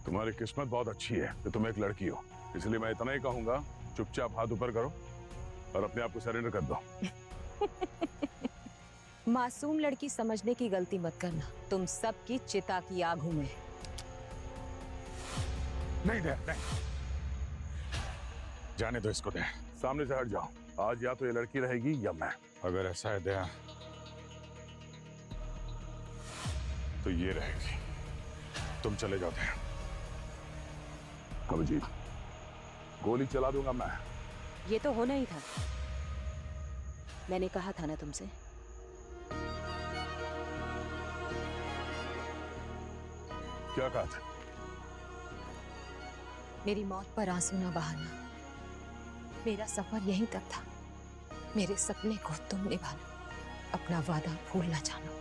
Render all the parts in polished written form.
तुम्हारी किस्मत बहुत अच्छी है कि तुम एक लड़की हो, इसलिए मैं इतना ही कहूंगा, चुपचाप हाथ ऊपर करो और अपने आप को सरेंडर कर दो। मासूम लड़की समझने की गलती मत करना, तुम सबकी चिता की आग हूं मैं। नहीं दे, नहीं। जाने दो इसको, दे। सामने से हट जाओ। आज या तो ये लड़की रहेगी या मैं। अगर ऐसा है दया तो ये रहेगी। तुम चले जाते हैं। अभिजीत, गोली चला दूंगा मैं। ये तो होना ही था, मैंने कहा था ना तुमसे। क्या कहा था? मेरी मौत पर आंसू ना बहाना। मेरा सफर यहीं तक था। मेरे सपने को तुम निभाना, अपना वादा भूल ना जाना।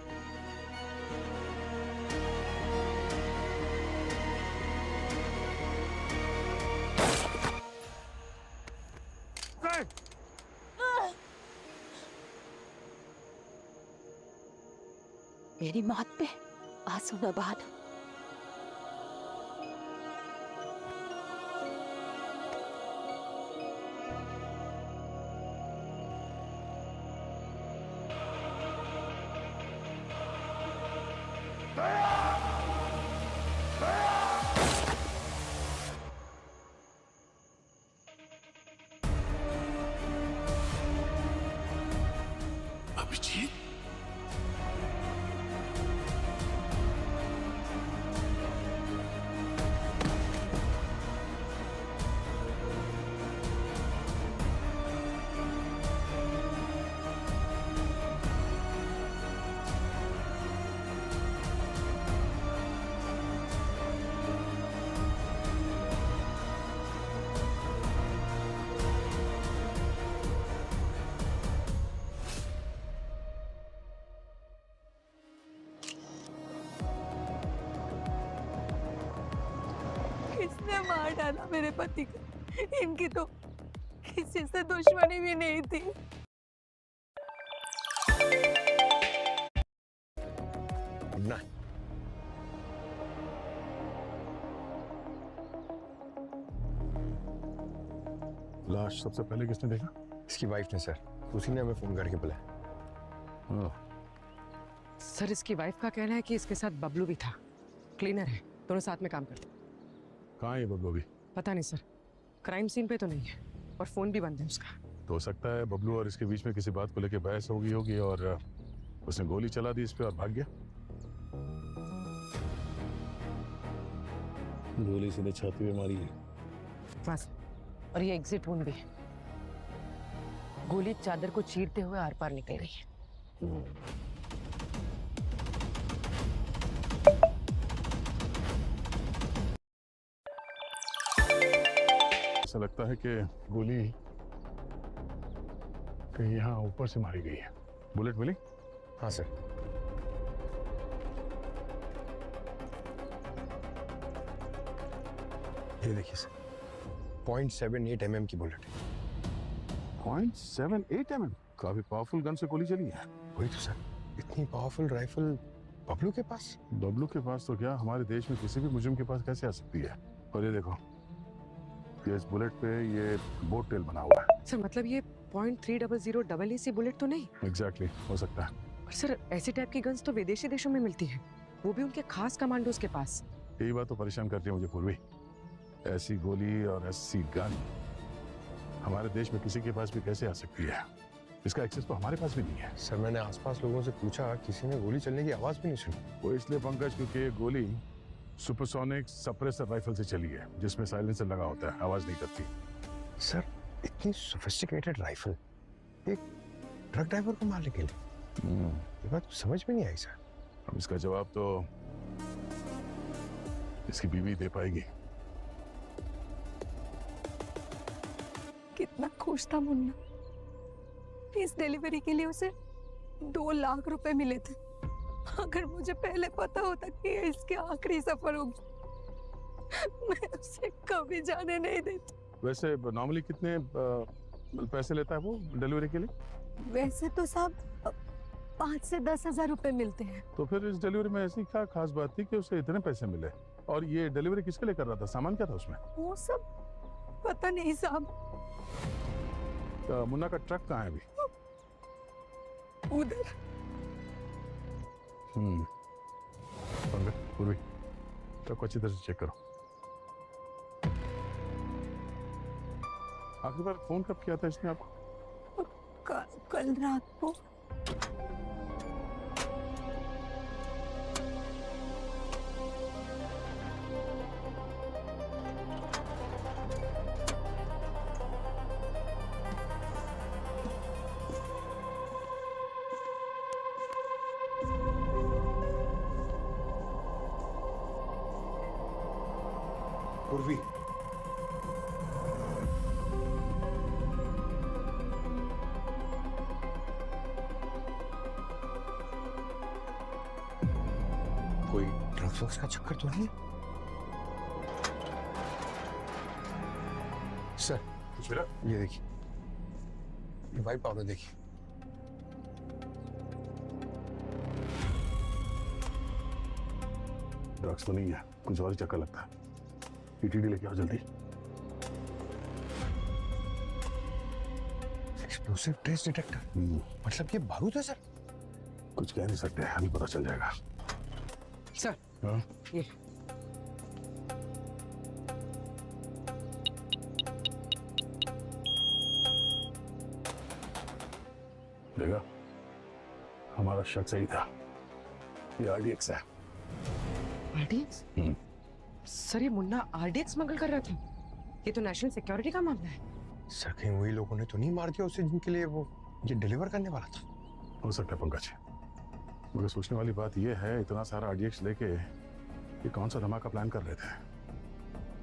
मेरी मौत पे आंसू न बहाना। अभिजीत, किसने मार डाला मेरे पति को? इनकी तो किसी से दुश्मनी भी नहीं थी। ना लाश सबसे पहले किसने देखा? इसकी वाइफ ने सर, उसी ने हमें फोन करके बुलाया। सर इसकी वाइफ का कहना है कि इसके साथ बबलू भी था, क्लीनर है, दोनों साथ में काम करते। कहाँ है ये बबलू अभी? पता नहीं सर, क्राइम सीन पे तो नहीं है और फोन भी बंद है उसका। तो हो सकता है बबलू और इसके बीच में किसी बात को लेकर बहस हो गई होगी और उसने गोली चला दी इस पे और भाग गया। गोली सीधे छाती पे मारी है। बस, और ये एग्जिट वुंड भी है। गोली चादर को चीरते हुए आर पार निकल गई है। ऐसा लगता है कि गोली कहीं यहाँ ऊपर से मारी गई है। बुलेट मिली? हाँ सर। ये देखिए सर, 0.78 mm की बुलेट है। 0.78 mm? काफी पावरफुल गन से गोली चली है। वही तो सर, इतनी पावरफुल राइफल बबलू के पास? बबलू के पास तो क्या, हमारे देश में किसी भी मुजरिम के पास कैसे आ सकती है? और ये देखो, ये इस बुलेट पे ये बोट टेल बना हुआ है। सर मतलब ये 0.300 सी बुलेट तो नहीं? एग्जैक्टली, हो सकता है। और सर ऐसी टाइप की गन्स तो विदेशी देशों में मिलती है, वो भी उनके खास कमांडोज के पास। यही बात तो परेशान करती है मुझे पूर्वी। ऐसी गोली और ऐसी गन हमारे देश में किसी के पास भी कैसे आ सकती है? इसका एक्सेस तो हमारे पास भी नहीं है। सर मैंने आसपास लोगों से पूछा, किसी ने गोली चलने की आवाज भी नहीं सुनी। वो इसलिए पंकज क्योंकि ये गोली सुपरसोनिक सप्रेसर राइफल से चली है, जिसमें साइलेंसर लगा होता है, आवाज नहीं करती। सर इतनी सोफिस्टिकेटेड राइफल एक ट्रक ड्राइवर को मारने के लिए, ये बात समझ में नहीं आई सर। अब इसका जवाब तो इसकी बीवी दे पाएगी। कितना खुश था मुन्ना, इस डिलीवरी के लिए उसे 2 लाख रुपए मिले थे। अगर मुझे पहले पता होता कि ये इसके आखिरी सफर होगी, मैं उसे कभी जाने नहीं देती। वैसे नॉर्मली कितने पैसे लेता है वो डिलीवरी के लिए? वैसे तो साहब 5 से 10 हजार रुपए मिलते हैं। तो फिर इस डिलीवरी में ऐसी क्या खास बात थी कि उसे इतने पैसे मिले? और ये डिलीवरी किसके लिए कर रहा था? सामान क्या था उसमें? वो सब पता नहीं साहब। मुन्ना का ट्रक कहाँ है अभी? उधर। पंकज, पूर्वी, ट्रक को अच्छी तरह से चेक करो। आखिरी बार फोन कब किया था इसने आपको? कल रात को। पूर्वी, कोई ड्रग्स का चक्कर तो नहीं? सर, कुछ मिला? ये देखिए, ये वाइट पाउडर देखिए। ड्रग्स तो नहीं है, कुछ और ही चक्कर लगता है। ईटीडी लेके आओ जल्दी। एक्सप्लोसिव ट्रेस डिटेक्टर, मतलब ये बारूद है सर? कुछ कह नहीं सकते, अभी पता चल जाएगा। सर, हाँ? ये देखा, हमारा शक सही था, ये आरडीएक्स है। आरडीएक्स? सर, ये मुन्ना आरडीएक्स स्मगल कर रहा था। ये तो नेशनल सिक्योरिटी का मामला है। सर, कहीं वही लोगों ने तो नहीं मार दिया उसे जिनके लिए वो ये डिलीवर करने वाला था? हो सकता है पंकज, मगर सोचने वाली बात यह है, इतना सारा आरडीएक्स लेके ये कौन सा धमाका प्लान कर रहे थे?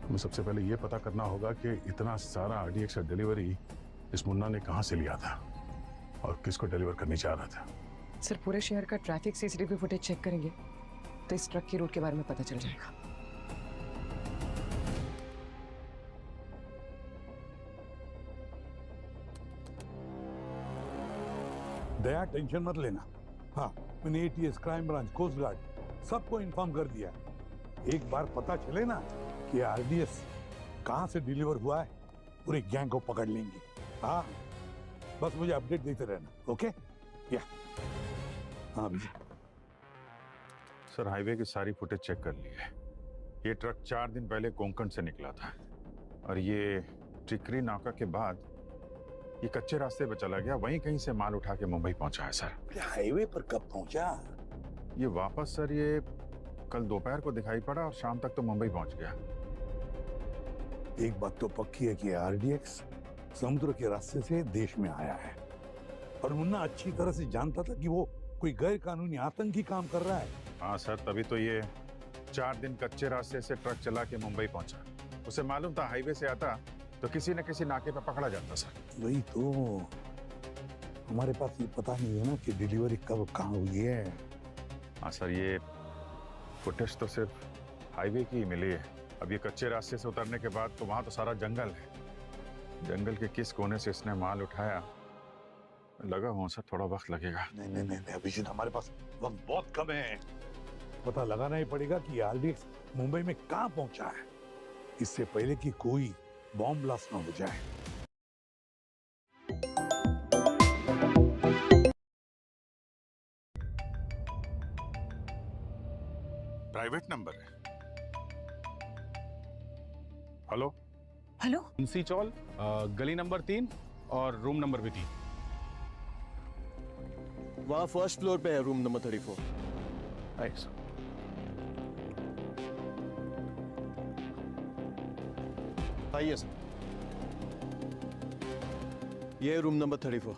हमें सबसे पहले ये पता करना होगा कि इतना सारा आरडीएक्स का डिलीवरी इस मुन्ना ने कहां से लिया था और किसको डिलीवर करने जा रहा था। सर, पूरे शहर का ट्रैफिक सीसीटीवी फुटेज चेक करेंगे तो इस ट्रक की रूट के बारे में पता चल जाएगा। दया, टेंशन मत लेना। हाँ, मैंने ATS, crime branch, coast guard सबको इन्फॉर्म कर दिया। एक बार पता चले ना कि आरडीएस कहाँ से डिलीवर हुआ है, पूरे गैंग को पकड़ लेंगे। हाँ, बस मुझे अपडेट देते रहना। ओके? या हाँ भैया। सर, हाईवे की सारी फुटेज चेक कर ली है। ये ट्रक 4 दिन पहले कोंकण से निकला था और ये टिकरी नाका के बाद ये कच्चे रास्ते पे चला गया, वहीं कहीं से माल उठा के मुंबई पहुंचा है सर। हाईवे पर कब पहुंचा? ये वापस सर ये कल दोपहर को दिखाई पड़ा और शाम तक तो मुंबई पहुंच गया। एक बात तो पक्की है कि आरडीएक्स समुद्र के रास्ते से देश में आया है और मुन्ना अच्छी तरह से जानता था कि वो कोई गैर कानूनी आतंकी काम कर रहा है। हाँ सर, तभी तो ये 4 दिन कच्चे रास्ते से ट्रक चला के मुंबई पहुंचा। उसे मालूम था हाईवे से आता तो किसी न किसी नाके पर पकड़ा जाता सर। वही तो, हमारे पास ये पता नहीं है ना कि डिलीवरी कब कहाँ हुई है। हाँ सर, ये फुटेज तो सिर्फ हाईवे की ही मिली है। अब ये कच्चे रास्ते से उतरने के बाद तो वहाँ तो सारा जंगल है। जंगल के किस कोने से इसने माल उठाया, लगा हुआ सर थोड़ा वक्त लगेगा। नहीं, अभिजीत, हमारे पास वक्त बहुत कम है। पता लगाना ही पड़ेगा कि आरडीएक्स मुंबई में कहाँ पहुंचा है, इससे पहले कि कोई बॉम्ब ब्लास्ट ना हो जाए। प्राइवेट नंबर है। हेलो हेलो, मुंशी चौल, गली नंबर 3 और रूम नंबर भी 3। वहाँ फर्स्ट फ्लोर पे है रूम नंबर 34। नाइस। आइए सर, ये room number 34।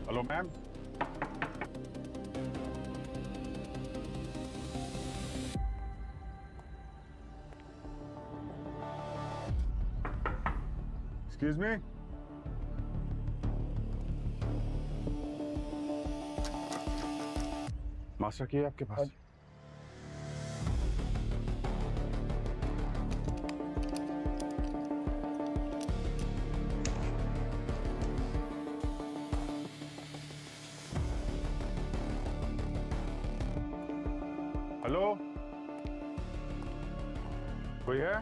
Hello ma'am, excuse me. पास रखिए, आपके पास। हेलो, कोई है?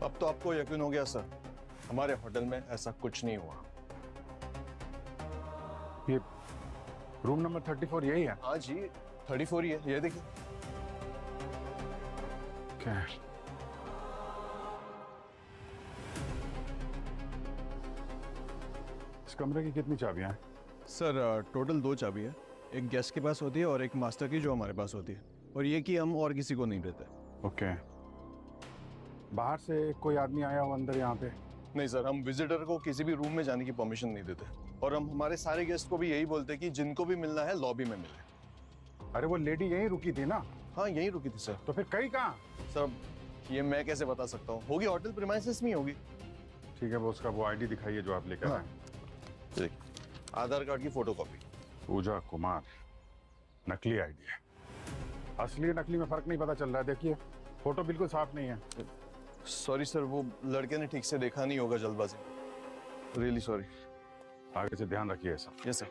अब तो आपको यकीन हो गया सर, हमारे होटल में ऐसा कुछ नहीं हुआ। ये रूम नंबर 34 यही है? हाँ जी, 34 ही है, ये देखिए। क्या है? इस कमरे की कितनी चाबियां हैं? सर टोटल 2 चाबी है, एक गेस्ट के पास होती है और एक मास्टर की जो हमारे पास होती है, और ये कि हम और किसी को नहीं देते। ओके। बाहर से कोई आदमी आया हो अंदर यहाँ पे? नहीं सर, हम विजिटर को किसी भी रूम में जाने की परमिशन नहीं देते, और हम हमारे सारे गेस्ट को भी यही बोलते हैं कि जिनको भी मिलना है लॉबी में मिले। अरे वो लेडी यहीं रुकी थी ना? हाँ यहीं रुकी थी सर। तो फिर कहीं कहाँ? सर ये मैं कैसे बता सकता हूँ, होगी होटल प्रीमाइसेस में ही होगी। ठीक है, वो उसका वो आईडी दिखाइए जो आप लेकर हाँ। आए। देखिए, आधार कार्ड की फोटोकॉपी। पूजा कुमार, नकली आईडी है। असली नकली में फर्क नहीं पता चल रहा है। देखिए फोटो बिल्कुल साफ नहीं है। सॉरी सर, वो लड़के ने ठीक से देखा नहीं होगा जल्दबाजी। Really sorry. आगे से ध्यान रखिए ऐसा। Yes sir.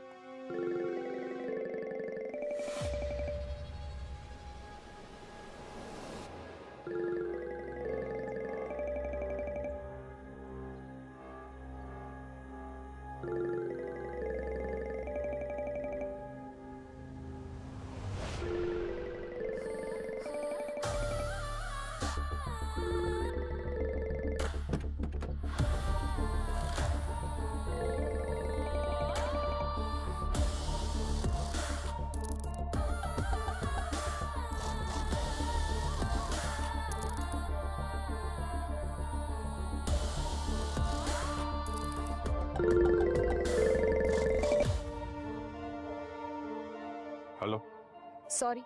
हेलो। सॉरी,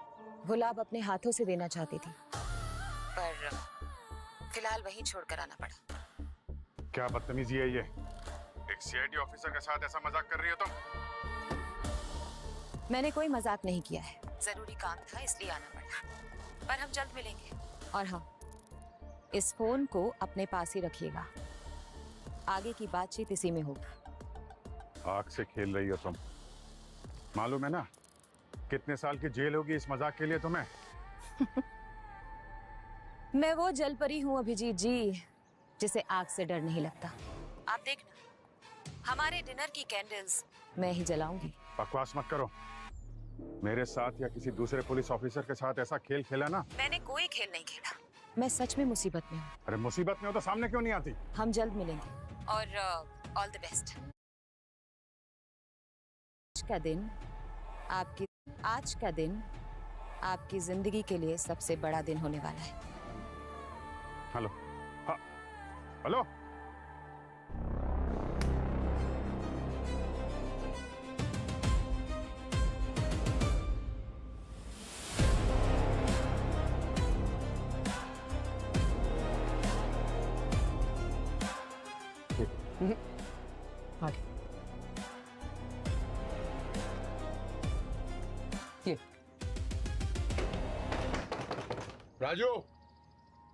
गुलाब अपने हाथों से देना चाहती थी, पर फिलहाल वहीं छोड़कर आना पड़ा। क्या बदतमीजी है ये? एक सीआईडी ऑफिसर के साथ ऐसा मजाक कर रही हो तुम? मैंने कोई मजाक नहीं किया है, जरूरी काम था इसलिए आना पड़ा। पर हम जल्द मिलेंगे। और हाँ, इस फोन को अपने पास ही रखिएगा, आगे की बातचीत इसी में होगी। आग से खेल रही हो तुम, मालूम है ना कितने साल की जेल होगी इस मजाक के लिए तुम्हें? मैं वो जलपरी हूँ अभिजीत जी, जिसे आग से डर नहीं लगता। आप देखना, हमारे डिनर की कैंडल्स मैं ही जलाऊंगी। बकवास मत करो। मेरे साथ या किसी दूसरे पुलिस ऑफिसर के साथ ऐसा खेल खेला ना? मैंने कोई खेल नहीं खेला, मैं सच में मुसीबत में हूँ। अरे मुसीबत में हो तो सामने क्यों नहीं आती? हम जल्द मिलेंगे और ऑल द बेस्ट। आज का दिन आपकी जिंदगी के लिए सबसे बड़ा दिन होने वाला है। हेलो। हाँ हेलो। राजू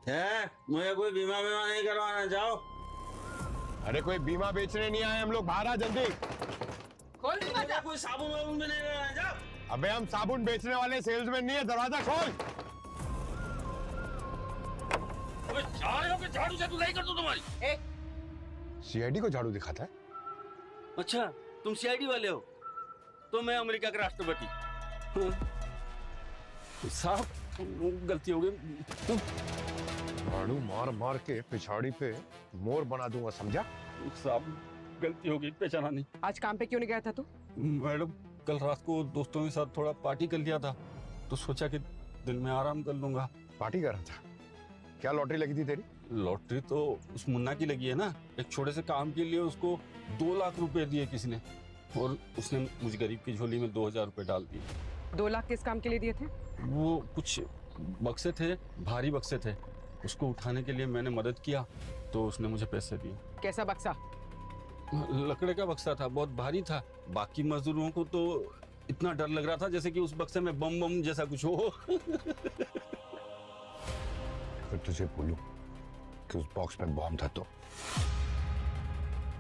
है, मुझे कोई बीमा नहीं करवाना। जाओ। अरे कोई बीमा बेचने नहीं आए हम लोग, बाहर आ जल्दी। खोल दरवाजा। कोई साबुन वाबुन भी नहीं करवाना। जाओ। अबे हम साबुन बेचने वाले सेल्समैन नहीं है, दरवाजा खोल। झाड़ू से तू नहीं कर दो तुम्हारी। सीआईडी को झाड़ू दिखाता है? अच्छा, तुम सीआईडी वाले हो? तो मैं अमेरिका के राष्ट्रपति। साहब गलती हो गई। झाड़ू मार मार के पिछाड़ी पे मोर बना दूंगा, समझा? साहब गलती हो गई, पहचाना नहीं। आज काम पे क्यों नहीं गया था तू? मैडम कल रात को दोस्तों के साथ थोड़ा पार्टी कर लिया था, तो सोचा कि दिन में आराम कर लूंगा। पार्टी कर रहा था? क्या लॉटरी लगी थी तेरी? लॉटरी तो उस मुन्ना की लगी है ना, एक छोटे से काम के लिए उसको 2 लाख रुपए दिए किसी ने, और उसने मुझ गरीब की झोली में 2000 रुपए डाल दिए। 2 लाख किस काम के लिए दिए थे? वो कुछ बक्से थे, भारी बक्से थे, उसको उठाने के लिए मैंने मदद किया तो उसने मुझे पैसे दिए। कैसा बक्सा? लकड़े का बक्सा था, बहुत भारी था। बाकी मजदूरों को तो इतना डर लग रहा था जैसे कि उस बक्से में बम बम जैसा कुछ हो। अगर तुझे बोलूं कि उस बॉक्स में बॉम्ब था तो?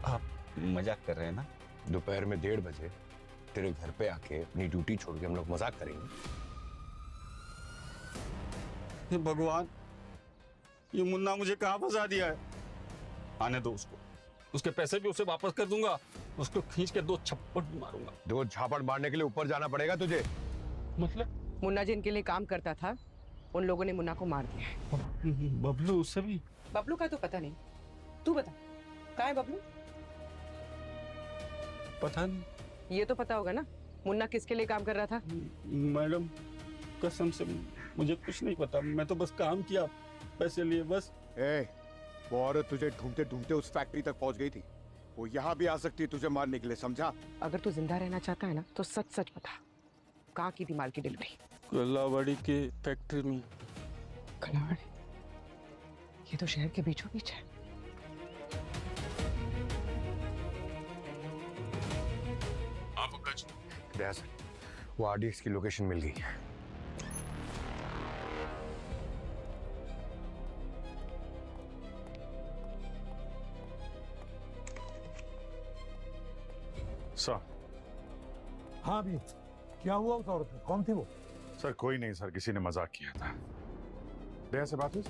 आप मजाक कर रहे हैं ना? दोपहर में 1:30 बजे तेरे घर पे आके अपनी ड्यूटी छोड़ के हम लोग मजाक करेंगे? हे भगवान, ये मुन्ना मुझे कहाँ फंसा दिया है। आने दो उसको, उसके पैसे भी उसे वापस कर दूंगा, उसको खींच के 2 थप्पड़ मारूंगा। 2 झापड़ मारने के लिए ऊपर जाना पड़ेगा तुझे। मतलब? मुन्ना जिनके लिए काम करता था उन लोगों ने मुन्ना को मार दिया है। बबलू उससे भी? बबलू का तो पता नहीं, तू बता कहाँ है बबलू? पता नहीं। ये तो पता होगा ना मुन्ना किसके लिए काम कर रहा था? मैडम कसम से मुझे कुछ नहीं पता, मैं तो बस काम किया, पैसे लिए बस। वो औरत तुझे ढूंढते ढूंढते उस फैक्ट्री तक पहुंच गई थी, वो यहाँ भी आ सकती है तुझे मारने के लिए, समझा? अगर तू जिंदा रहना चाहता है ना तो सच सच बता, कहाँ की थी माल की डिलीवरी? कलावाड़ी के फैक्ट्री में। कलावाड़ी? ये तो शहर के बीचों बीच है। हाँ पंकज। दया सर, वो आरडीएक्स की लोकेशन मिल गई है। सर। हाँ भी, क्या हुआ उस औरत में? कौन थी वो? सर कोई नहीं सर, किसी ने मजाक किया था। दया से बात हुई?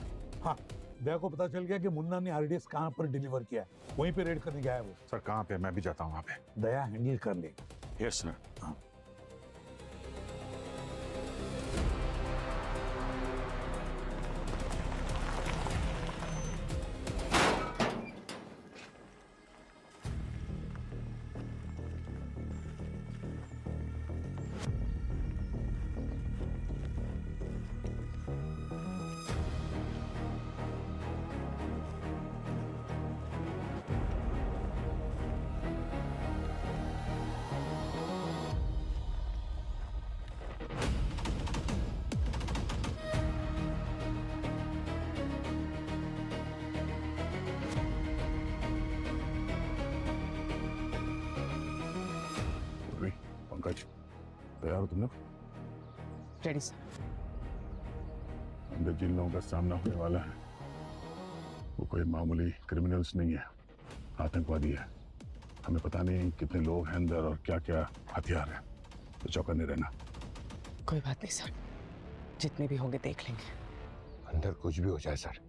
हाँ, दया को पता चल गया कि मुन्ना ने आरडीएक्स कहाँ पर डिलीवर किया है, वहीं पे रेड करने गया है वो। सर कहाँ पे? मैं भी जाता हूँ वहाँ पे। दया हैंडल कर लेगा। Yes sir. हाँ। पंकज तैयार हो तुम लोग? Ready sir. अंदर जिन लोगों का सामना होने वाला है वो कोई मामूली क्रिमिनल्स नहीं है, आतंकवादी है। हमें पता नहीं कितने लोग हैं अंदर और क्या क्या हथियार है, तो चौकन्ने रहना। कोई बात नहीं सर, जितने भी होंगे देख लेंगे। अंदर कुछ भी हो जाए सर,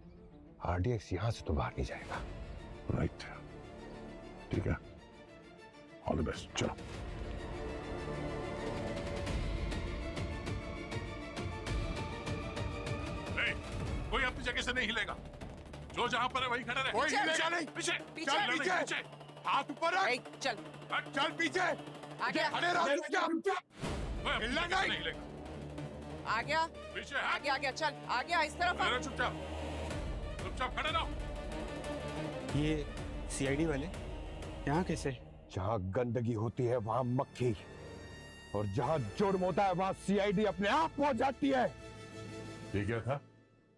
आरडीएक्स यहाँ से तो बाहर नहीं जाएगा। राइट, ठीक है, ऑल द बेस्ट। चलो। कोई अपनी जगह से नहीं हिलेगा, जो जहां पर है वहीं खड़ा रहे। कोई हिलेगा नहीं। पीछे पीछे, चल पीछे। पीछे। हाथ ऊपर रख। चल चल पीछे। आ गया। खड़े रहो चुपचाप। हिलना नहीं। हिलेगा। आ गया पीछे आ गया, आ गया, चल आ गया, इस तरफ आ। चुपचाप चुपचाप खड़े रहो। ये सीआईडी वाले यहाँ कैसे? जहाँ गंदगी होती है वहाँ मक्खी, और जहाँ जुर्म होता है वहाँ सीआईडी अपने आप पहुंच जाती है। ये क्या था?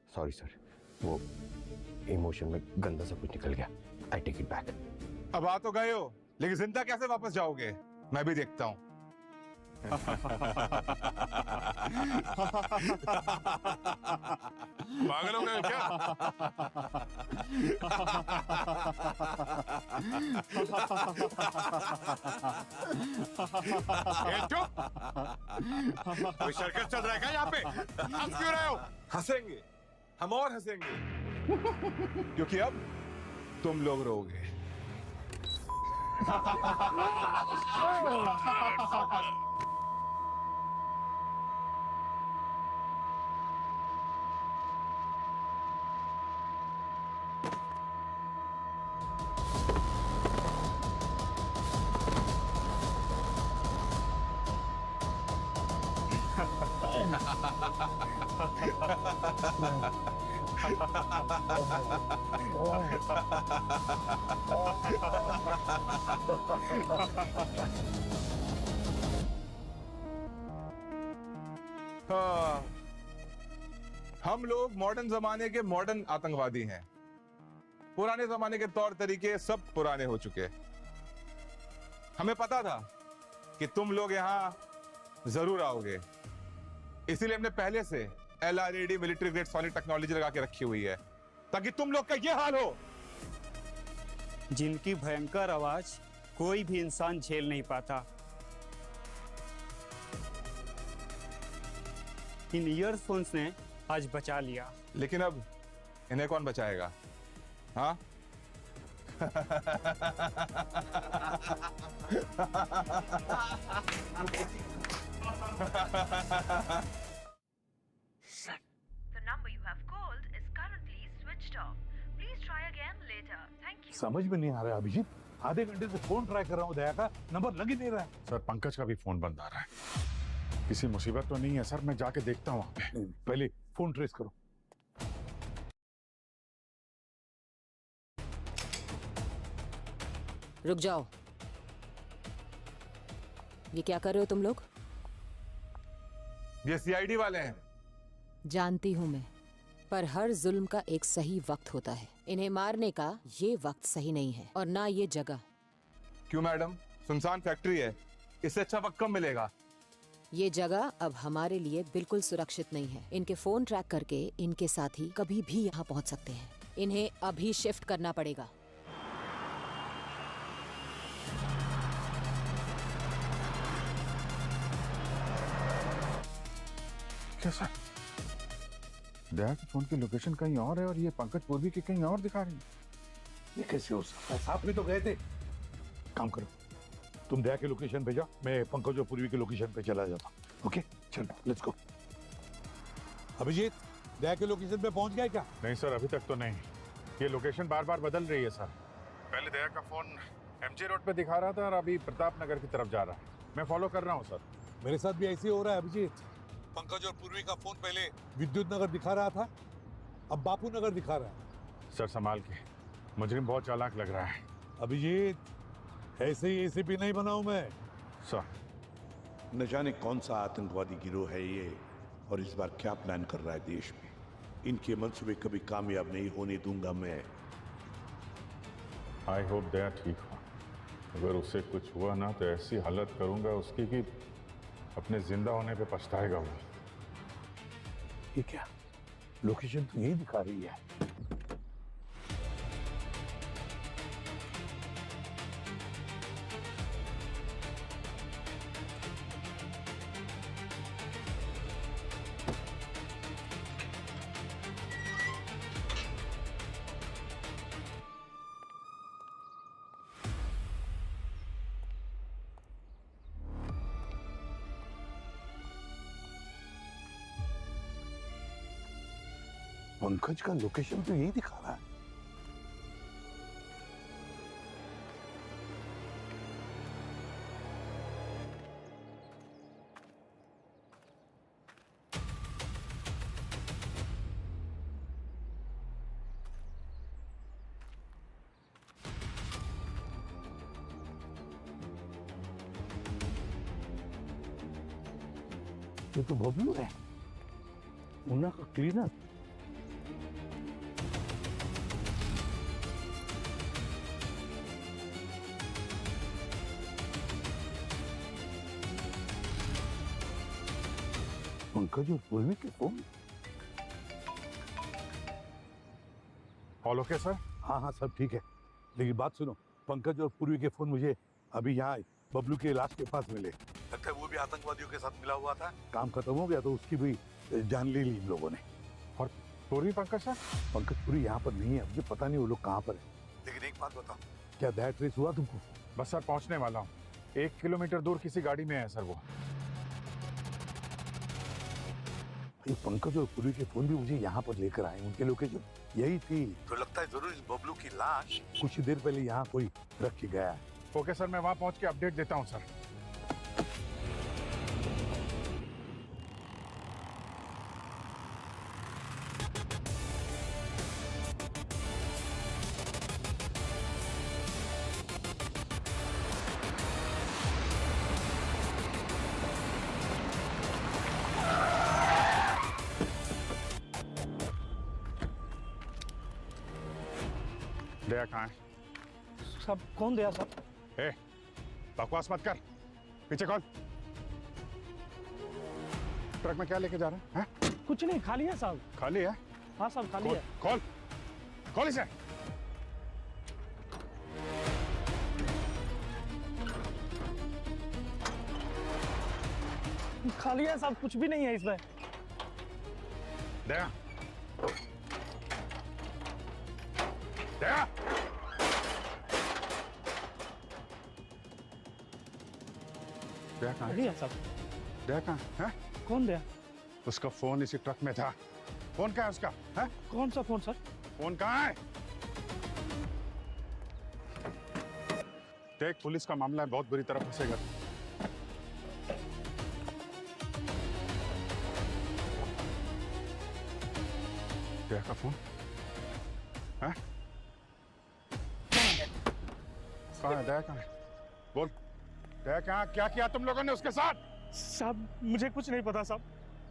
सॉरी सर, वो इमोशन में गंदा सा कुछ निकल गया। I take it back. अब आ तो गए हो, लेकिन जिंदा कैसे वापस जाओगे मैं भी देखता हूँ। पागल हो गए क्या? चुप। कोई सर्कस चल रहा है क्या यहाँ पे? हंस क्यों रहे हो? हंसेंगे हम और हंसेंगे, क्योंकि अब तुम लोग रोगे। हम लोग मॉडर्न जमाने के मॉडर्न आतंकवादी हैं। पुराने जमाने के तौर तरीके सब पुराने हो चुके। हमें पता था कि तुम लोग यहां जरूर आओगे, इसीलिए हमने पहले से LRAD military grade solid technology लगा के रखी हुई है ताकि तुम लोग का ये हाल हो। जिनकी भयंकर आवाज कोई भी इंसान झेल नहीं पाता, इन ईयरफोन्स ने आज बचा लिया। लेकिन अब इन्हें कौन बचाएगा? हाँ समझ में नहीं आ रहा अभिजीत, आधे घंटे से फोन ट्राई कर रहा हूँ, दया का नंबर लग ही नहीं रहा है। सर पंकज का भी फोन बंद आ रहा है। किसी मुसीबत तो नहीं है सर? मैं जाके देखता हूँ वहां पे। पहले फोन ट्रेस करो। रुक जाओ, ये क्या कर रहे हो तुम लोग? ये CID वाले हैं। जानती हूं मैं, पर हर जुल्म का एक सही वक्त होता है। इन्हें मारने का ये वक्त सही नहीं है और ना ये जगह। क्यों मैडम? सुनसान फैक्ट्री है, इससे अच्छा वक्त कब मिलेगा? ये जगह अब हमारे लिए बिल्कुल सुरक्षित नहीं है। इनके फोन ट्रैक करके इनके साथी कभी भी यहाँ पहुँच सकते हैं। इन्हें अभी शिफ्ट करना पड़ेगा। कैसा? दया के फोन की लोकेशन कहीं और है और ये पंकज पूर्वी की कहीं और दिखा रही है। ये कैसे हो सकता है? साथ में तो गए थे। काम करो, तुम दया के लोकेशन पे जाओ, मैं पंकज और पूर्वी के लोकेशन पे चला जाता हूँ। ओके चलो, लेट्स गो। अभिजीत, दया के लोकेशन पे पहुंच गए क्या? नहीं सर, अभी तक तो नहीं। ये लोकेशन बार बार बदल रही है सर। पहले दया का फोन MG रोड पे दिखा रहा था और अभी प्रताप नगर की तरफ जा रहा है। मैं फॉलो कर रहा हूँ सर। मेरे साथ भी ऐसे ही हो रहा है अभिजीत। पंकज और पूर्वी का फोन पहले विद्युत नगर दिखा रहा था, अब बापू नगर दिखा रहा है। सर संभाल के, मुजरिम बहुत चालाक लग रहा है। अभिजीत, ऐसे ही ACP नहीं बना हूं मैं। सर, न जाने कौन सा आतंकवादी गिरोह है ये और इस बार क्या प्लान कर रहा है देश में। इनके मंसूबे कभी कामयाब नहीं होने दूंगा मैं। आई होप दया ठीक हो। अगर उससे कुछ हुआ ना तो ऐसी हालत करूंगा उसकी कि अपने जिंदा होने पे पछताएगा वो। ये क्या? लोकेशन तो यही दिखा रही है। पंकज का लोकेशन तो यही दिखा रहा है। ये तो बबलू है, मुन्ना का क्लीनर। पंकज और पूर्वी के फोन। All okay sir? हाँ हाँ सब ठीक है, लेकिन बात सुनो, पंकज और पूर्वी के फोन मुझे अभी यहाँ बबलू के लाश के पास मिले। लगता है वो भी आतंकवादियों के साथ मिला हुआ था। काम खत्म हो गया तो उसकी भी जान ले ली इन लोगों ने। और पूर्वी पंकज सर? पंकज पूरी यहाँ पर नहीं है, मुझे पता नहीं वो लोग कहाँ पर है। लेकिन एक बात बताओ, क्या दया ट्रेस हुआ तुमको? बस सर पहुँचने वाला हूँ। 1 किलोमीटर दूर किसी गाड़ी में है सर वो। ये पंकज और पूरी के फोन भी मुझे यहाँ पर लेकर आए, उनके लोकेशन यही थी। तो लगता है जरूर इस बबलू की लाश कुछ देर पहले यहाँ कोई रख के गया है। ओके सर, मैं वहाँ पहुँच के अपडेट देता हूँ सर। दया कहाँ है? सब कौन दया साहब? ए, बकवास मत कर। पीछे कौन? ट्रक में क्या लेके जा रहे हैं? कुछ नहीं, खाली है साहब। खाली है? हाँ साहब, खाली है। खोल, खोल इसे। खाली है साहब, कुछ भी नहीं है इसमें। दया, दया, दया कहाँ है? साहब। दया कहाँ है? कौन दया? उसका फोन इसी ट्रक में था। फोन कहाँ है उसका? है? कौन सा फोन सर? फोन कहाँ है? देख, पुलिस का मामला है, बहुत बुरी तरह फंसेगा। दया का फोन है? कहाँ है? दया कहाँ है? बोल, दया कहाँ? क्या किया तुम लोगों ने उसके साथ? साहब मुझे कुछ नहीं पता साहब,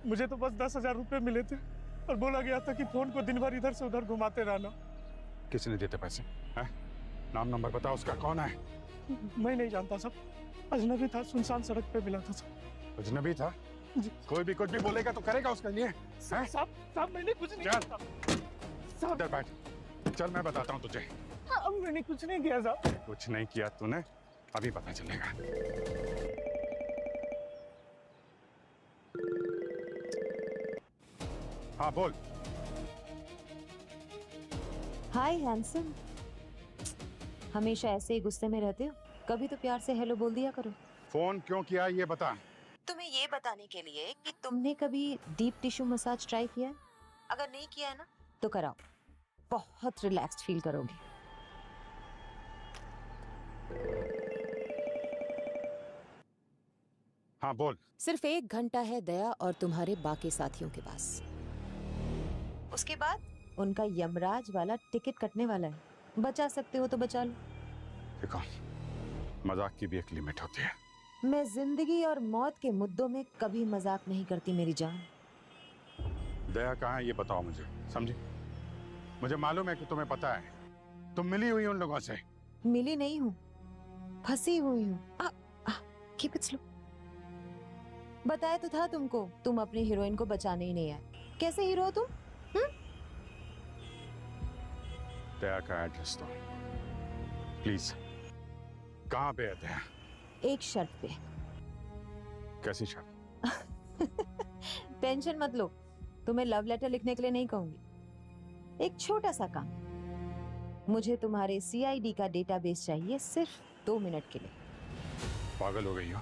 मुझे तो बस 10,000 रुपए मिले थे और बोला गया था कि फोन को दिन भर इधर से उधर घुमाते रहना। किसने देते पैसे? है? नाम नंबर बता उसका, कौन है? मैं नहीं जानता साहब, अजनबी था, सुनसान सड़क पे मिला था साहब। अजनबी था? कोई भी कुछ भी बोलेगा तो करेगा उसके लिए? साहब मैंने कुछ नहीं चल, साहब। इधर बैठ, चल मैं बताता हूँ तुझे। मैंने कुछ नहीं किया साहब। कुछ नहीं किया तूने, अभी पता चलेगा। हाँ बोल। हाय हैंडसम, हमेशा ऐसे ही गुस्से में रहते हो? कभी तो प्यार से हेलो बोल दिया करो। फोन क्यों किया ये बता। तुम्हें ये बताने के लिए कि तुमने कभी डीप टिश्यू मसाज ट्राई किया है? अगर नहीं किया है ना तो कराओ, बहुत रिलैक्स्ड फील करोगे। हाँ बोल। सिर्फ 1 घंटा है दया और तुम्हारे बाकी साथियों के पास, उसके बाद उनका यमराज वाला टिकट कटने वाला है। बचा सकते हो तो बचा लो। देखो, मजाक की भी एक लिमिट होती है। मैं जिंदगी और मौत के मुद्दों में कभी मजाक नहीं करती मेरी जान। दया कहाँ है ये बताओ मुझे, समझी? मुझे मालूम है कि तुम्हें पता है, तुम मिली हुई उन लोगों से। मिली नहीं हूँ, फंसी हुई हूँ। Keep it slow. बताया तो था तुमको, तुम अपनी हीरोइन को बचाने ही नहीं आए। कैसे हीरो हो तुम? दया का एड्रेस दो प्लीज। कहाँ पे है दया? एक शर्त पे। कैसी शर्त? टेंशन मत लो, तुम्हें लव लेटर लिखने के लिए नहीं कहूंगी। एक छोटा सा काम, मुझे तुम्हारे सीआईडी का डेटाबेस चाहिए सिर्फ 2 मिनट के लिए। पागल हो गई हो?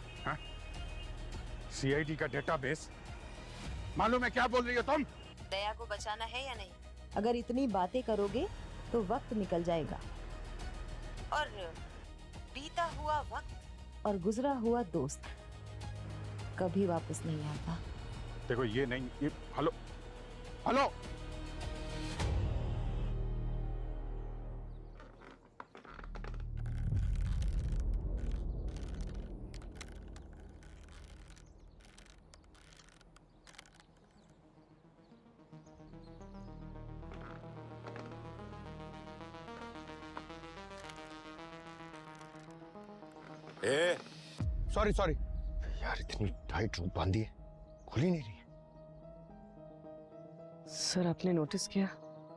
सीआईडी का डेटाबेस? मालूम है क्या बोल रही हो तुम? दया को बचाना है या नहीं? अगर इतनी बातें करोगे तो वक्त निकल जाएगा, और बीता हुआ वक्त और गुजरा हुआ दोस्त कभी वापस नहीं आता। देखो ये नहीं, ये हेलो हेलो। सॉरी सॉरी यार, इतनी टाइट रूप बांधी है, खुल ही नहीं रही है। सर आपने नोटिस किया,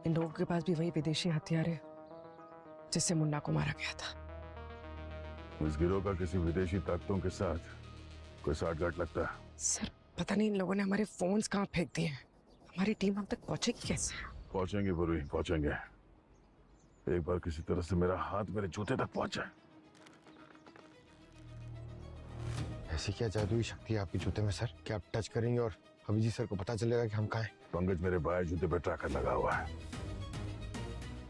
इन लोगों के पास भी वही विदेशी हथियार है जिससे मुन्ना को मारा गया था। इस गिरोह का किसी विदेशी ताकतों के साथ कोई साठगांठ लगता है? सर पता नहीं इन लोगों ने हमारे फोन्स कहाँ फेंक दिए हैं। हमारी टीम हम तक पहुंचेगी कैसे? पहुंचेंगे बुरी, पहुंचेंगे। एक बार किसी तरह से मेरा हाथ मेरे जूते तक पहुंचा। ऐसी क्या जादुई शक्ति है आपके जूते में सर, कि आप टच करेंगे और अभिजीत सर को पता चलेगा कि हम कहाँ हैं? पंकज, मेरे बाएं जूते पे ट्रैकर लगा हुआ है।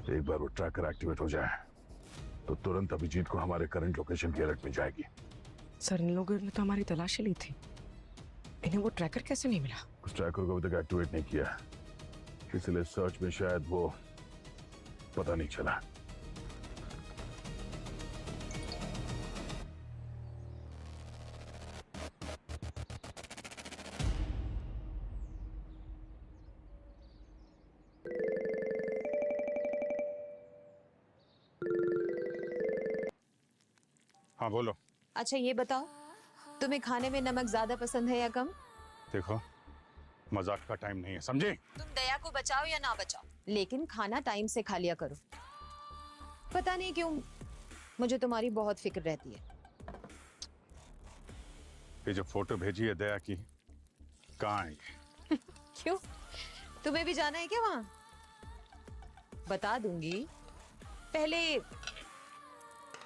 एक बार वो ट्रैकर एक्टिवेट हो जाए तो तुरंत अभिजीत को हमारे करंट लोकेशन की अलर्ट मिल जाएगी। सर इन लोगों ने तो हमारी तलाशी ली थी, इन्हें वो ट्रैकर कैसे नहीं मिला? उस ट्रैकर को अभी तक एक्टिवेट नहीं किया, इसलिए सर्च में शायद वो पता नहीं चला। हाँ बोलो। अच्छा ये बताओ, तुम्हें खाने में नमक ज्यादा पसंद है या कम? देखो, मजाक का टाइम नहीं है, समझे? तुम दया को बचाओ या ना बचाओ, लेकिन खाना टाइम से खा लिया करो। पता नहीं क्यों मुझे तुम्हारी बहुत फिक्र रहती है। ये जो फोटो भेजी है दया की, कहाँ है ये? क्यों, तुम्हें भी जाना है क्या वहां? बता दूंगी, पहले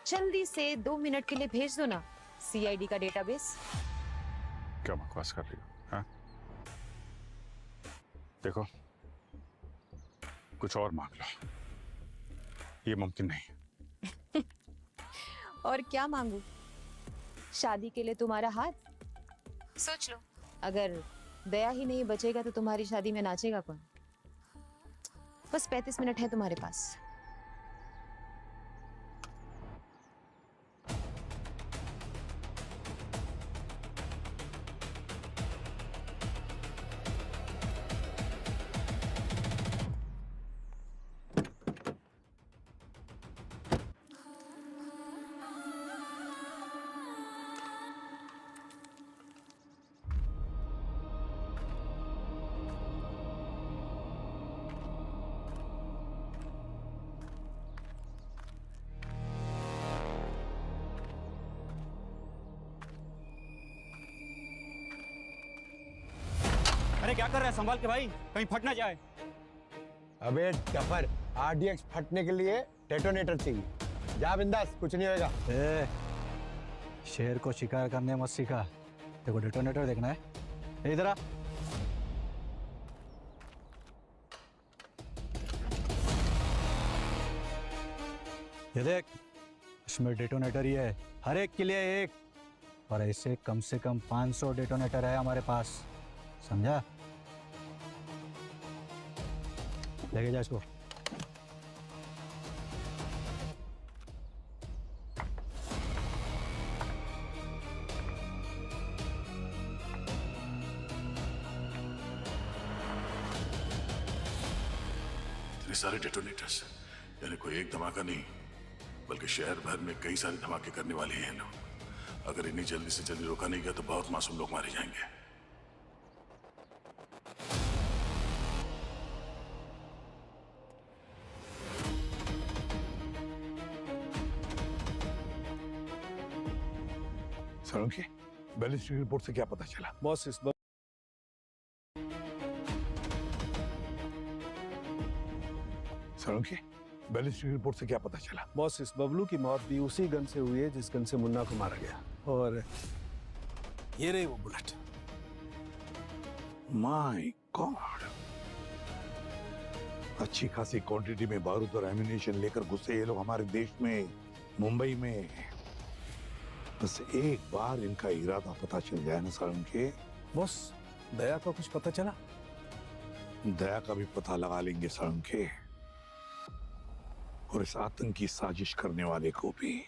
जल्दी से 2 मिनट के लिए भेज दो ना CID का डेटाबेस। क्या बकवास कर रही हो? हाँ? देखो, कुछ और मांग लो, ये मुमकिन नहीं। और क्या मांगू? शादी के लिए तुम्हारा हाथ? सोच लो, अगर दया ही नहीं बचेगा तो तुम्हारी शादी में नाचेगा कौन? बस 35 मिनट है तुम्हारे पास। अरे क्या कर रहा है, संभाल के भाई, कहीं फट ना जाए। अबे टफर, RDX फटने के लिए डेटोनेटर चाहिए। जा बिंदास, कुछ नहीं होएगा। शेर को शिकार करने मत सीखा, देखो डेटोनेटर देखना है। इधर आ। ये देख, इसमें डेटोनेटर ही है, हर एक के लिए एक, और ऐसे कम से कम 500 डेटोनेटर है हमारे पास, समझा? लेके जा इसको। इतने सारे डेटोनेटर्स, यानी कोई एक धमाका नहीं बल्कि शहर भर में कई सारे धमाके करने वाले हैं लोग। अगर इन्हें जल्दी से जल्दी रोका नहीं गया तो बहुत मासूम लोग मारे जाएंगे। सलोंकी, बैलिस्टिक रिपोर्ट से क्या पता चला? बॉस, इस सलोंकी, बैलिस्टिक रिपोर्ट से क्या पता चला? बॉस, इस बबलू की मौत भी उसी गन से हुई है जिस गन से मुन्ना को मारा गया, और ये रही वो बुलेट। माय गॉड, अच्छी खासी क्वांटिटी में बारूद और एम्यूनेशन लेकर घुसे ये लोग हमारे देश में, मुंबई में। बस एक बार इनका इरादा पता चल जाए ना सलोंकी। बॉस, दया का कुछ पता चला? दया का भी पता लगा लेंगे सलोंकी, और इस आतंकी साजिश करने वाले को भी।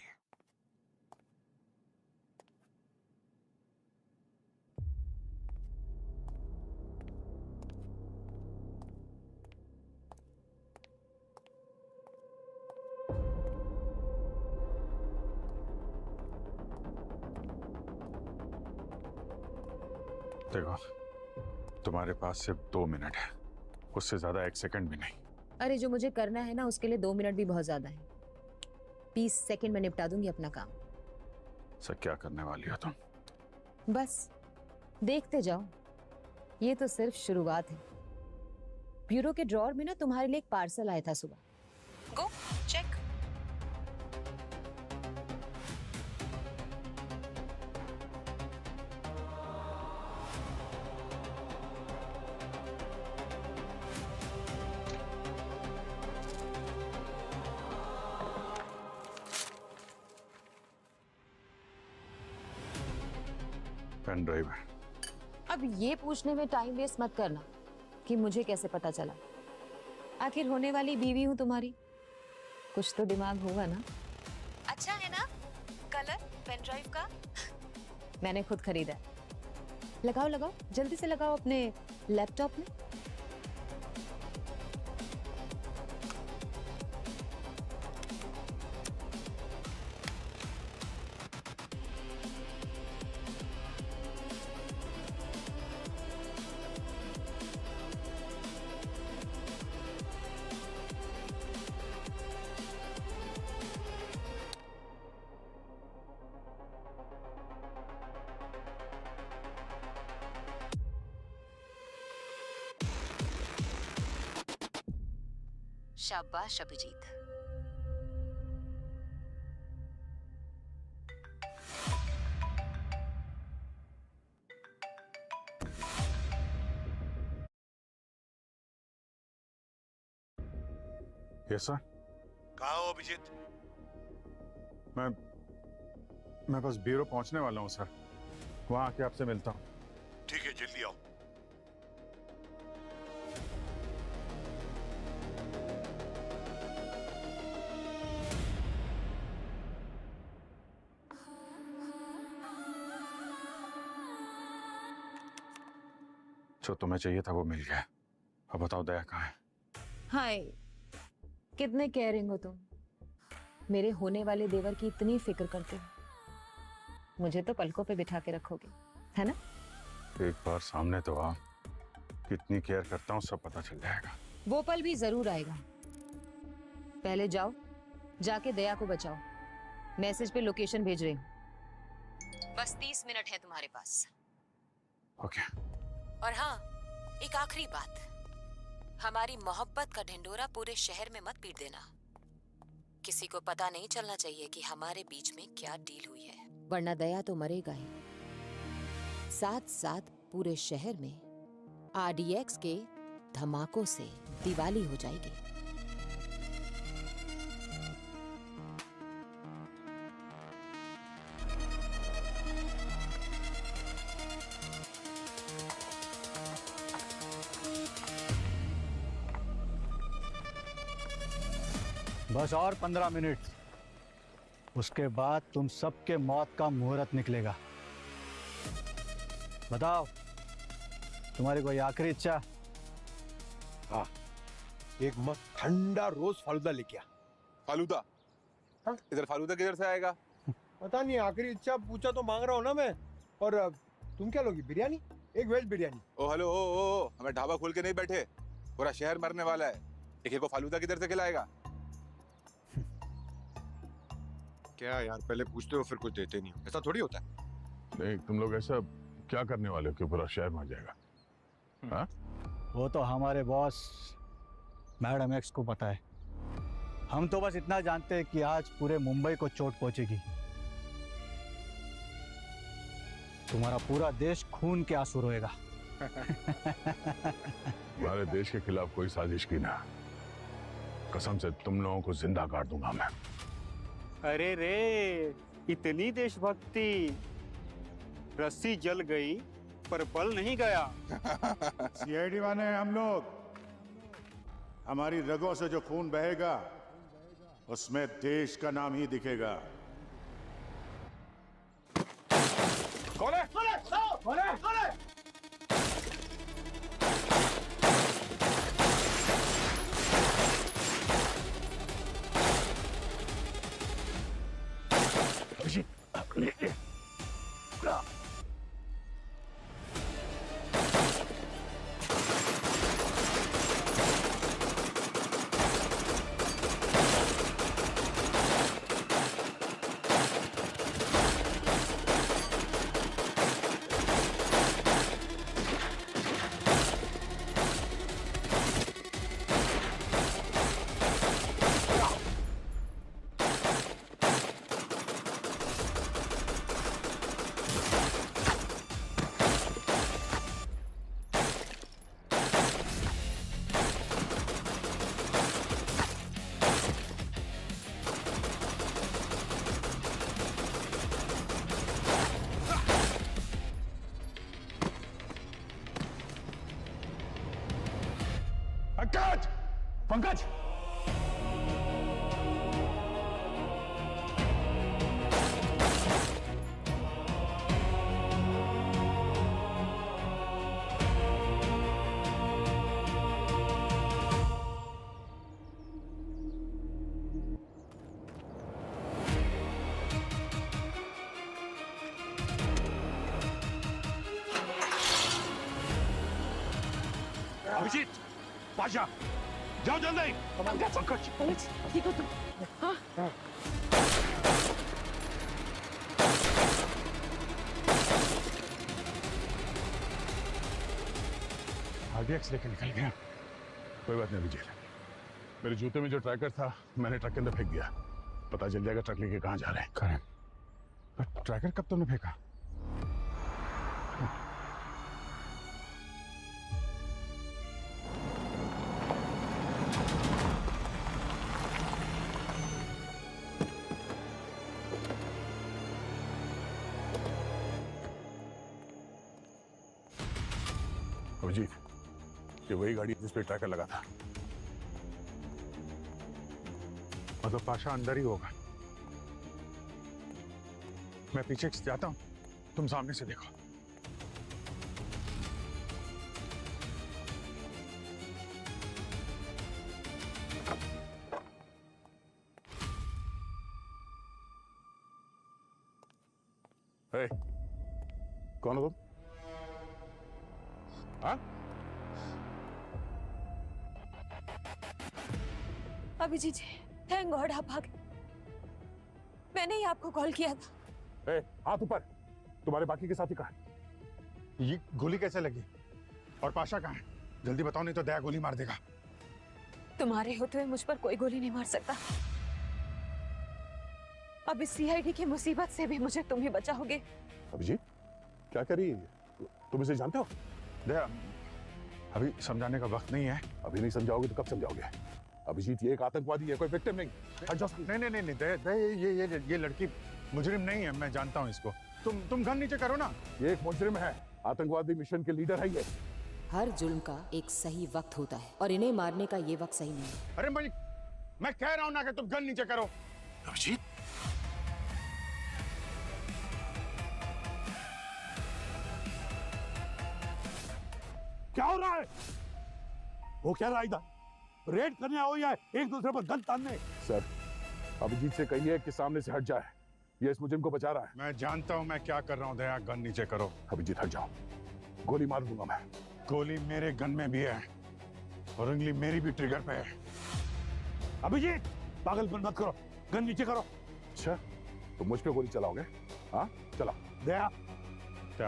देखो, तुम्हारे पास सिर्फ 2 मिनट है, उससे ज्यादा 1 सेकंड भी नहीं। अरे जो मुझे करना है ना, उसके लिए 2 मिनट भी बहुत ज्यादा है। 20 सेकंड में निपटा दूंगी अपना काम। सर क्या करने वाली हो तुम? बस देखते जाओ, ये तो सिर्फ शुरुआत है। ब्यूरो के ड्रॉर में ना तुम्हारे लिए एक पार्सल आया था सुबह। Go check. पेन ड्राइव है। अब ये पूछने में टाइम वेस्ट मत करना कि मुझे कैसे पता चला। आखिर होने वाली बीवी हूं तुम्हारी, कुछ तो दिमाग होगा ना। अच्छा है ना कलर पेन ड्राइव का? मैंने खुद खरीदा। लगाओ लगाओ, जल्दी से लगाओ अपने लैपटॉप में। शाबाश अभिजीत। Yes sir. कहाँ हो अभिजीत? मैं बस ब्यूरो पहुंचने वाला हूं सर, वहां आके आपसे मिलता हूं। ठीक है, जल्दी आओ। जो तुम्हें चाहिए था वो मिल गया। अब बताओ दया कहाँ है? हाय, कितने केयरिंग हो तुम। मेरे होने वाले देवर की इतनी फिक्र करते हो, मुझे तो पलकों पे बिठा के रखोगे, है ना? एक बार सामने तो आ, कितनी केयर करता हूँ सब पता चल जाएगा। वो पल भी जरूर आएगा। पहले जाओ, जाके दया को बचाओ। मैसेज पे लोकेशन भेज रही हूँ। बस 30 मिनट है तुम्हारे पास। ओके। और हाँ, एक आखिरी बात, हमारी मोहब्बत का ढिंडोरा पूरे शहर में मत पीट देना। किसी को पता नहीं चलना चाहिए कि हमारे बीच में क्या डील हुई है, वरना दया तो मरेगा ही। साथ साथ पूरे शहर में RDX के धमाकों से दिवाली हो जाएगी। बस और 15 मिनट, उसके बाद तुम सबके मौत का मुहूर्त निकलेगा। बताओ, तुम्हारी कोई आखिरी इच्छा? हाँ, एक मस्त ठंडा रोज फालूदा लेके आ। फालूदा? हाँ? इधर फालूदा किधर से आएगा? पता नहीं, आखिरी इच्छा पूछा तो मांग रहा हूँ ना मैं। और तुम क्या लोगी? बिरयानी? एक वेज बिरयानी। ओ हेलो, ओ हमें ढाबा खोल के नहीं बैठे, पूरा शहर मरने वाला है। एक को फालूदा किधर से खिलाएगा? क्या यार, पहले पूछते हो फिर कुछ देते नहीं हो, ऐसा थोड़ी होता है। नहीं, तुम लोग ऐसा क्या करने वाले हो कि पूरा शहर मर जाएगा? हाँ? वो तो हमारे बॉस मैडम एक्स को पता है। हम तो बस इतना जानते हैं कि आज पूरे मुंबई को चोट पहुंचेगी। तुम्हारा पूरा देश खून के आंसू रोएगा। हमारे देश के खिलाफ कोई साजिश की ना, कसम से तुम लोगों को जिंदा काट दूंगा मैं। अरे रे, इतनी देशभक्ति। रस्सी जल गई पर बल नहीं गया। CID वाले हैं हम लोग। हमारी रगों से जो खून बहेगा उसमें देश का नाम ही दिखेगा। कौन है? कौन है? कौन है? पंकज! पंकज! अभिजीत, पाशा, जाओ जल्दी। पंकज, ठीक हो तुम? हाँ। RDX लेके निकल गया। कोई बात नहीं विजय, मेरे जूते में जो ट्रैकर था मैंने ट्रक के अंदर फेंक दिया। पता चल जाएगा ट्रक लेके कहाँ जा रहे हैं। करेक्ट। ट्रैकर कब तुमने फेंका? अभिजीत, ये वही गाड़ी जिस पे ट्रैकर लगा था। मतलब पाशा अंदर ही होगा। मैं पीछे से जाता हूं, तुम सामने से देखो। हे, कौन हो तुम? हाँ? अभिजीत जी, थैंक गॉड आप आ गए। मैंने ही आपको कॉल किया था। ए, हाथ ऊपर। तुम्हारे बाकी के साथी कहाँ हैं? ये गोली कैसे लगी? और पाशा कहाँ है? जल्दी बताओ, नहीं तो दया गोली मार देगा। तुम्हारे होते हुए मुझ पर कोई गोली नहीं मार सकता। अब इस सीआईडी की मुसीबत से भी मुझे तुम ही बचाओगे। अभिजीत, क्या करी? तुम इसे जानते हो? दया, अभी समझाने का वक्त नहीं है। अभी नहीं समझाओगे तो कब समझाओगे? अभिजीत, ये एक आतंकवादी है, कोई विक्टिम नहीं। नहीं, दया, ये लड़की मुजरिम नहीं है, मैं जानता हूँ इसको। तुम गन नीचे करो ना। ये एक मुजरिम है, आतंकवादी मिशन के लीडर है ये। हर जुल्म का एक सही वक्त होता है और इन्हें मारने का ये वक्त सही नहीं है। अरे मैं कह रहा हूं ना कि तुम गन नीचे करो। अभिजीत, क्या हो रहा है? वो क्या रहा इधर? रेड करने आओ या एक दूसरे पर गन तानने? सर, अभिजीत से कहिए कि सामने से हट जाए। ये इस मुजरिम को बचा रहा है। मैं जानता हूं मैं क्या कर रहा हूं। दया, गन नीचे करो। अभिजीत, हट जाओ, गोली मार दूंगा मैं। गोली मेरे गन में भी है और उंगली मेरी भी ट्रिगर पे है। अभिजीत, पागलपन मत करो, गन नीचे करो। अच्छा, तो मुझ पे गोली चलाओगे? हाँ, चला। दया,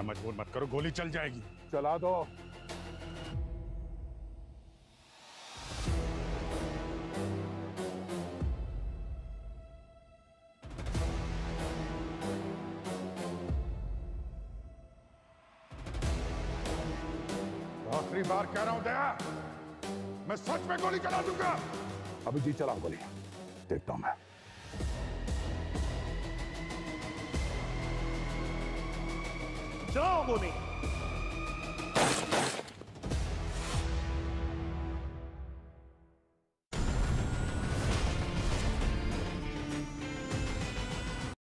मजबूर मत करो, गोली चल जाएगी। चला दो। आखिरी बार कह रहा हूं दया, मैं सच में गोली चला दूंगा। अभिजीत, चलाओ गोली, देखता हूं मैं। चलाओ गोली।